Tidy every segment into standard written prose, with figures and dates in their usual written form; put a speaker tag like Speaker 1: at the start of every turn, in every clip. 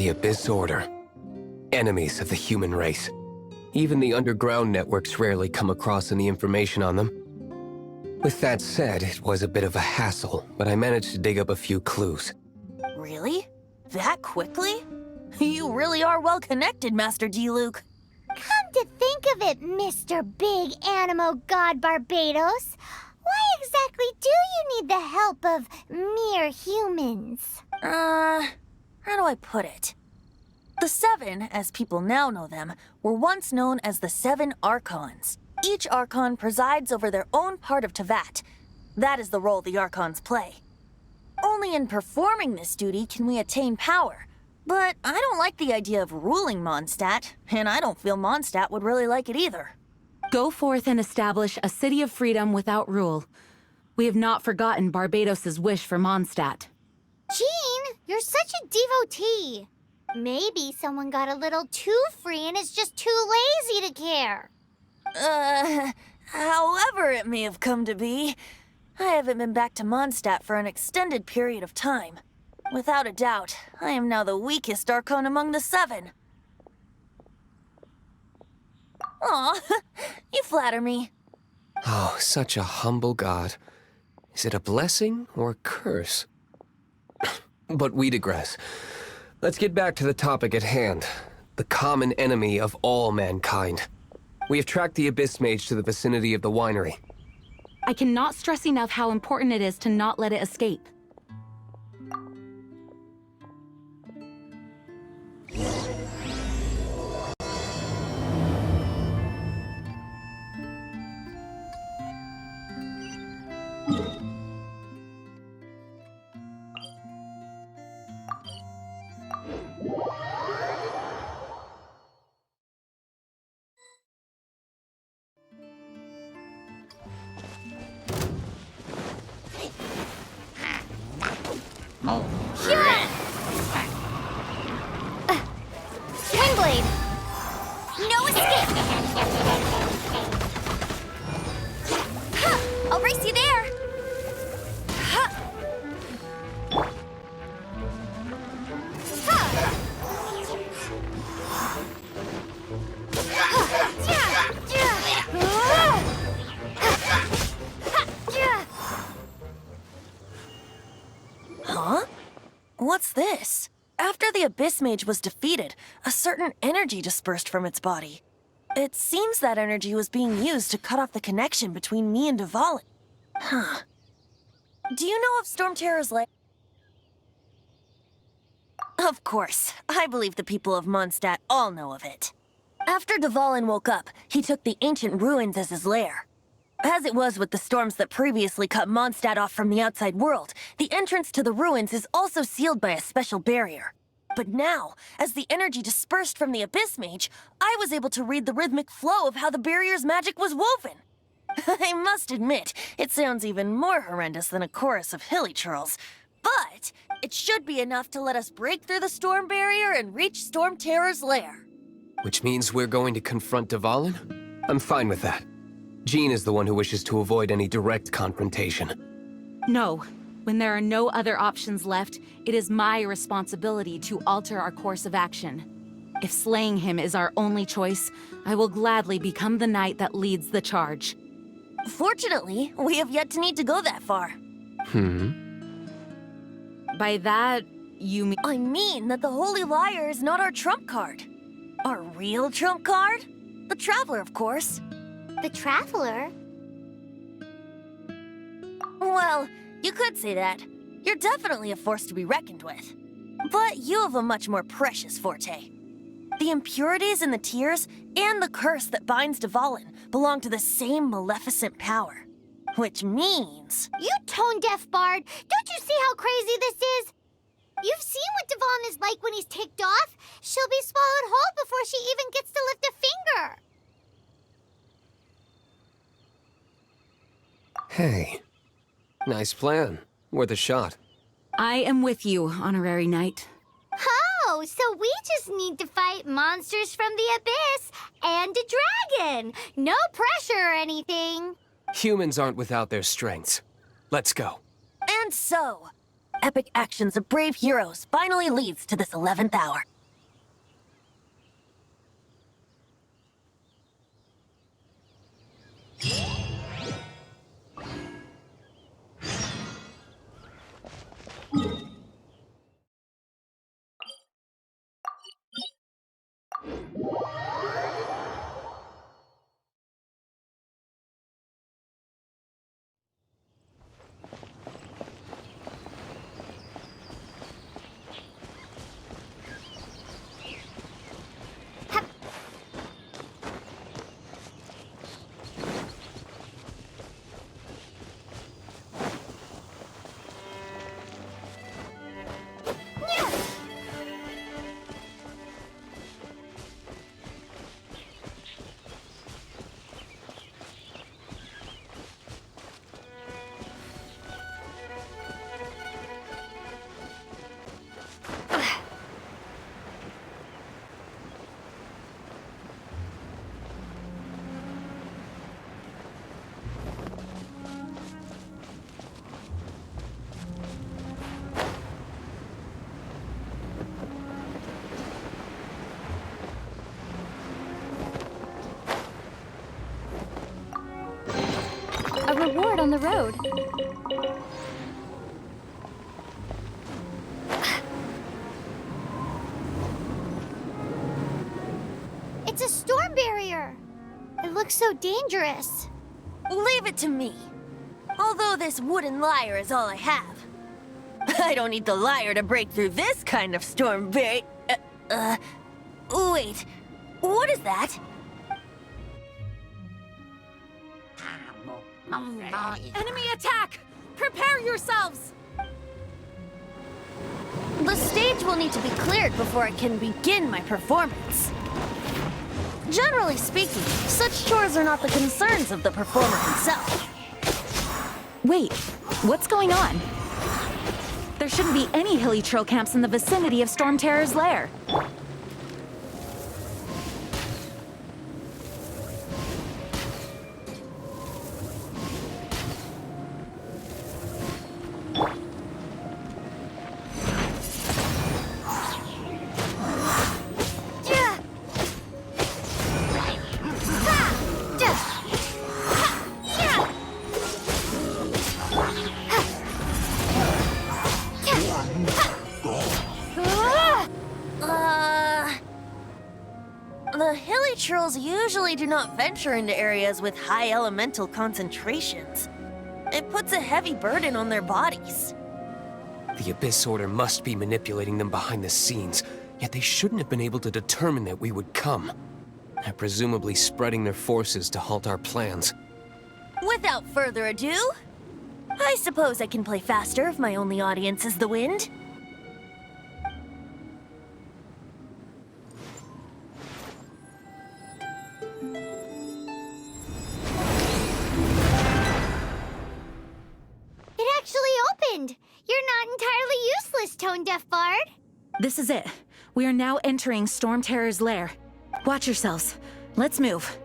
Speaker 1: The Abyss Order. Enemies of the human race. Even the underground networks rarely come across any information on them. With that said, it was a bit of a hassle, but I managed to dig up a few clues.
Speaker 2: Really? That quickly? You really are well connected, Master D. Luke.
Speaker 3: Come to think of it, Mr. Big Animo God Barbados, why exactly do you need the help of mere humans?
Speaker 2: How do I put it? The Seven, as people now know them, were once known as the Seven Archons. Each Archon presides over their own part of Teyvat. That is the role the Archons play. Only in performing this duty can we attain power. But I don't like the idea of ruling Mondstadt, and I don't feel Mondstadt would really like it either.
Speaker 4: Go forth and establish a city of freedom without rule. We have not forgotten Barbados' wish for Mondstadt.
Speaker 3: Jean, you're such a devotee. Maybe someone got a little too free and is just too lazy to care.
Speaker 2: However it may have come to be, I haven't been back to Mondstadt for an extended period of time. Without a doubt, I am now the weakest Archon among the Seven. Aw, you flatter me.
Speaker 1: Oh, such a humble god. Is it a blessing or a curse? But we digress. Let's get back to the topic at hand. The common enemy of all mankind. We have tracked the Abyss Mage to the vicinity of the winery.
Speaker 4: I cannot stress enough how important it is to not let it escape.
Speaker 3: Swingblade! No escape! Ha! I'll race you there! Ha! Ha! Ha! Yeah! Yeah! Ha! Yeah!
Speaker 2: Huh? What's this? After the Abyss Mage was defeated, a certain energy dispersed from its body. It seems that energy was being used to cut off the connection between me and Dvalin. Huh. Do you know of Storm Terror's lair? Of course. I believe the people of Mondstadt all know of it. After Dvalin woke up, he took the ancient ruins as his lair. As it was with the storms that previously cut Mondstadt off from the outside world, the entrance to the ruins is also sealed by a special barrier. But now, as the energy dispersed from the Abyss Mage, I was able to read the rhythmic flow of how the barrier's magic was woven. I must admit, it sounds even more horrendous than a chorus of hilly churls. But it should be enough to let us break through the storm barrier and reach Storm Terror's lair.
Speaker 1: Which means we're going to confront Dvalin? I'm fine with that. Jean is the one who wishes to avoid any direct confrontation.
Speaker 4: No. When there are no other options left, it is my responsibility to alter our course of action. If slaying him is our only choice, I will gladly become the knight that leads the charge.
Speaker 2: Fortunately, we have yet to need to go that far.
Speaker 4: By that, you mean...
Speaker 2: I mean that the Holy Liar is not our trump card. Our real trump card? The Traveler, of course.
Speaker 3: The Traveler?
Speaker 2: Well, you could say that. You're definitely a force to be reckoned with. But you have a much more precious forte. The impurities in the tears and the curse that binds Dvalin belong to the same maleficent power. Which means...
Speaker 3: You tone-deaf bard! Don't you see how crazy this is? You've seen what Dvalin is like when he's ticked off. She'll be swallowed whole before she even gets to lift a finger.
Speaker 1: Hey. Nice plan. Worth a shot.
Speaker 4: I am with you, Honorary Knight.
Speaker 3: Oh, so we just need to fight monsters from the abyss and a dragon. No pressure or anything.
Speaker 1: Humans aren't without their strengths. Let's go.
Speaker 2: And so, epic actions of brave heroes finally leads to this 11th hour.
Speaker 5: A reward on the road.
Speaker 3: It's a storm barrier. It looks so dangerous.
Speaker 2: Leave it to me. Although this wooden lyre is all I have. I don't need the lyre to break through this kind of storm wait, what is that?
Speaker 4: Enemy attack! Prepare yourselves!
Speaker 2: The stage will need to be cleared before I can begin my performance. Generally speaking, such chores are not the concerns of the performer himself.
Speaker 4: Wait, what's going on? There shouldn't be any hilly trail camps in the vicinity of Storm Terror's lair.
Speaker 2: The hilly trolls usually do not venture into areas with high elemental concentrations. It puts a heavy burden on their bodies.
Speaker 1: The Abyss Order must be manipulating them behind the scenes, yet they shouldn't have been able to determine that we would come. They're presumably spreading their forces to halt our plans.
Speaker 2: Without further ado, I suppose I can play faster if my only audience is the wind.
Speaker 3: It actually opened. You're not entirely useless, Tone Deaf Bard.
Speaker 4: This is it. We are now entering Storm Terror's lair. Watch yourselves. Let's move.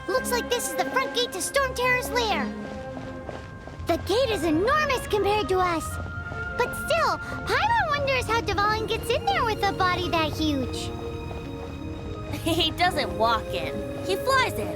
Speaker 3: Looks like this is the front gate to Storm Terror's lair. The gate is enormous compared to us. But still, Paimon wonders how Dvalin gets in there with a body that huge.
Speaker 2: He doesn't walk in, he flies in.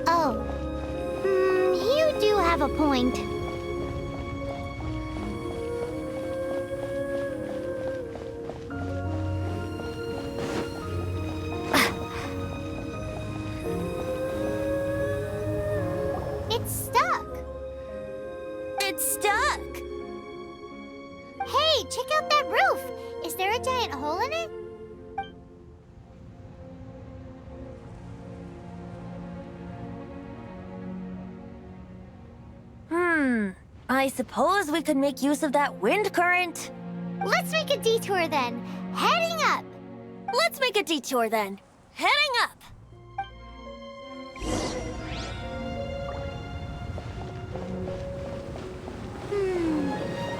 Speaker 3: Oh. You do have a point. It's stuck.
Speaker 2: It's stuck.
Speaker 3: Hey, check out that roof. Is there a giant hole in it?
Speaker 2: I suppose we could make use of that wind current.
Speaker 3: Let's make a detour then. Heading up.
Speaker 2: Let's make a detour then. Heading up.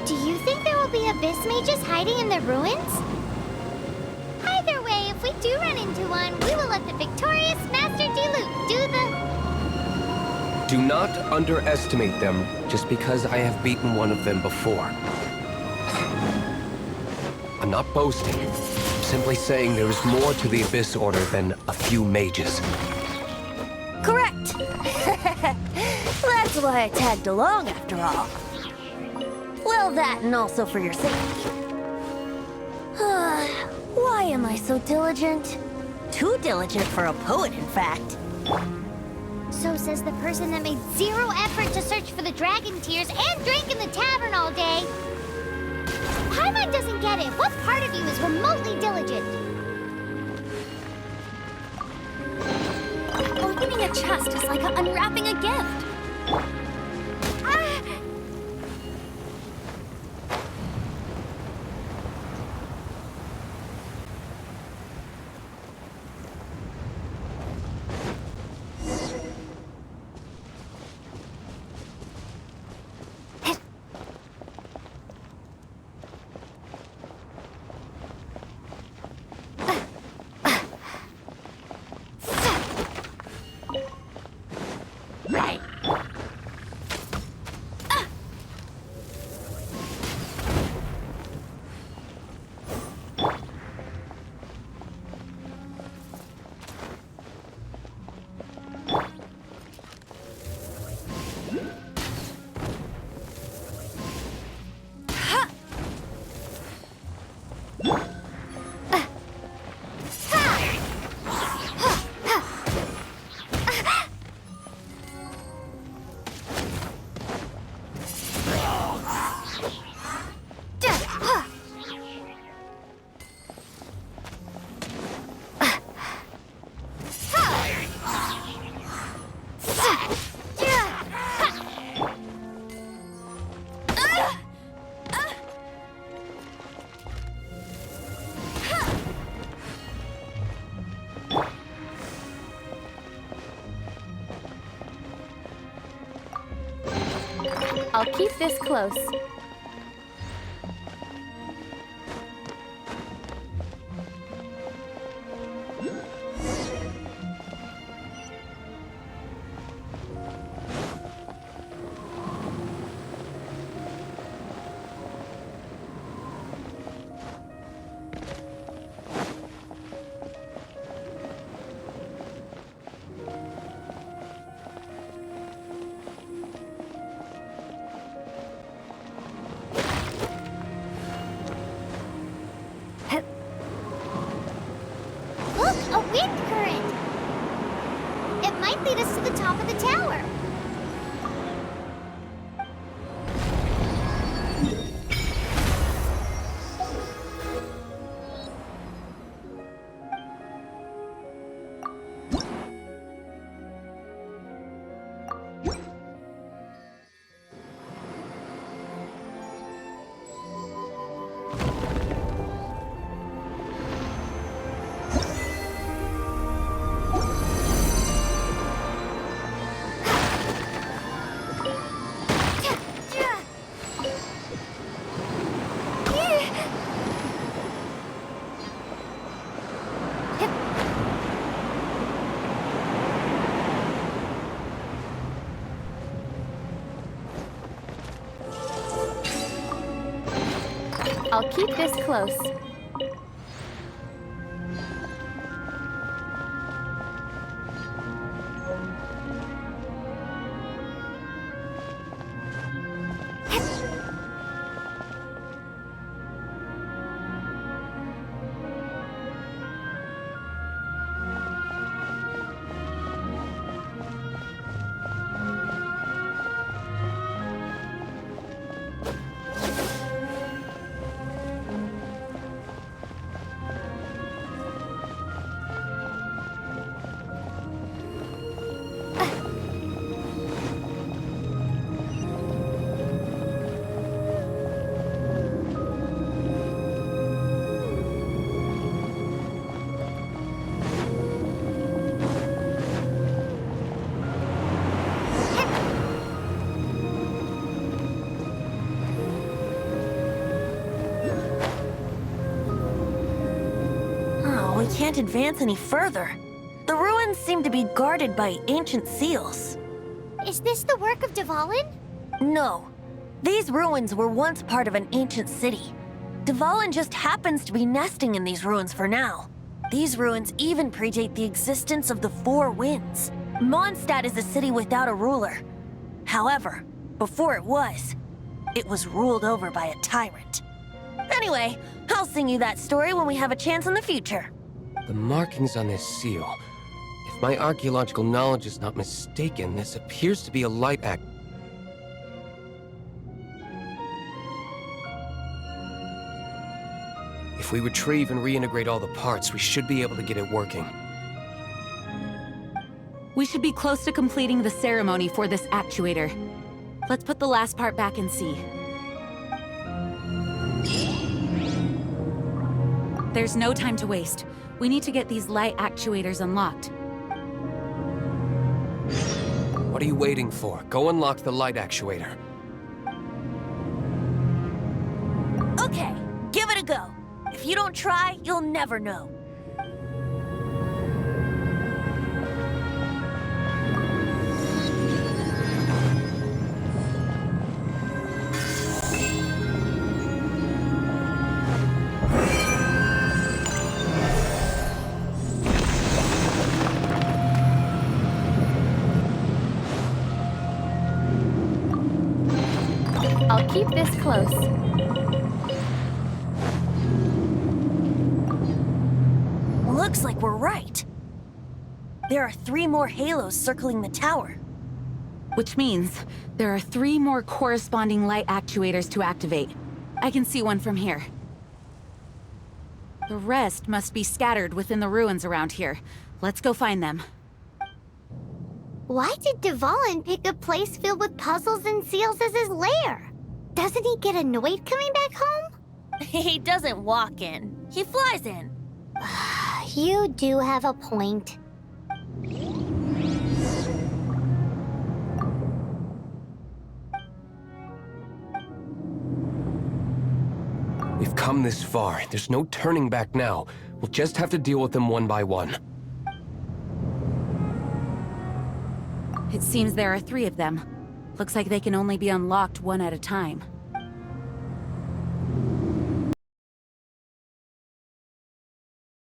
Speaker 3: Do you think there will be abyss mages hiding in the ruins? Either way, if we do run into one, we will let the victorious Master Diluc do the...
Speaker 1: Do not underestimate them just because I have beaten one of them before. I'm not boasting. I'm simply saying there is more to the Abyss Order than a few mages.
Speaker 2: Correct. That's why I tagged along after all. Well, that and also for your safety. Why am I so diligent? Too diligent for a poet, in fact.
Speaker 3: So says the person that made zero effort to search for the dragon tears and drank in the tavern all day. Paimon doesn't get it. What part of you is remotely diligent?
Speaker 5: Opening a chest is like unwrapping a gift. I'll keep this close.
Speaker 3: Look, a wind current. It might lead us to the top of the tower.
Speaker 5: I'll keep this close.
Speaker 2: we can't advance any further. The ruins seem to be guarded by ancient seals.
Speaker 3: Is this the work of Dvalin?
Speaker 2: No. These ruins were once part of an ancient city. Dvalin just happens to be nesting in these ruins for now. These ruins even predate the existence of the Four Winds. Mondstadt is a city without a ruler. However, before it was ruled over by a tyrant. Anyway, I'll sing you that story when we have a chance in the future.
Speaker 1: The markings on this seal. If my archaeological knowledge is not mistaken, this appears to be a light act. If we retrieve and reintegrate all the parts, we should be able to get it working.
Speaker 4: We should be close to completing the ceremony for this actuator. Let's put the last part back and see. There's no time to waste. We need to get these light actuators unlocked.
Speaker 1: What are you waiting for? Go unlock the light actuator.
Speaker 2: Okay, give it a go. If you don't try, you'll never know.
Speaker 5: I'll keep this close.
Speaker 2: Looks like we're right. There are 3 more halos circling the tower.
Speaker 4: Which means there are 3 more corresponding light actuators to activate. I can see one from here. The rest must be scattered within the ruins around here. Let's go find them.
Speaker 3: Why did Dvalin pick a place filled with puzzles and seals as his lair? Doesn't he get annoyed coming back home?
Speaker 2: He doesn't walk in. He flies in.
Speaker 3: You do have a point.
Speaker 1: We've come this far. There's no turning back now. We'll just have to deal with them one by one.
Speaker 4: It seems there are 3 of them. Looks like they can only be unlocked one at a time.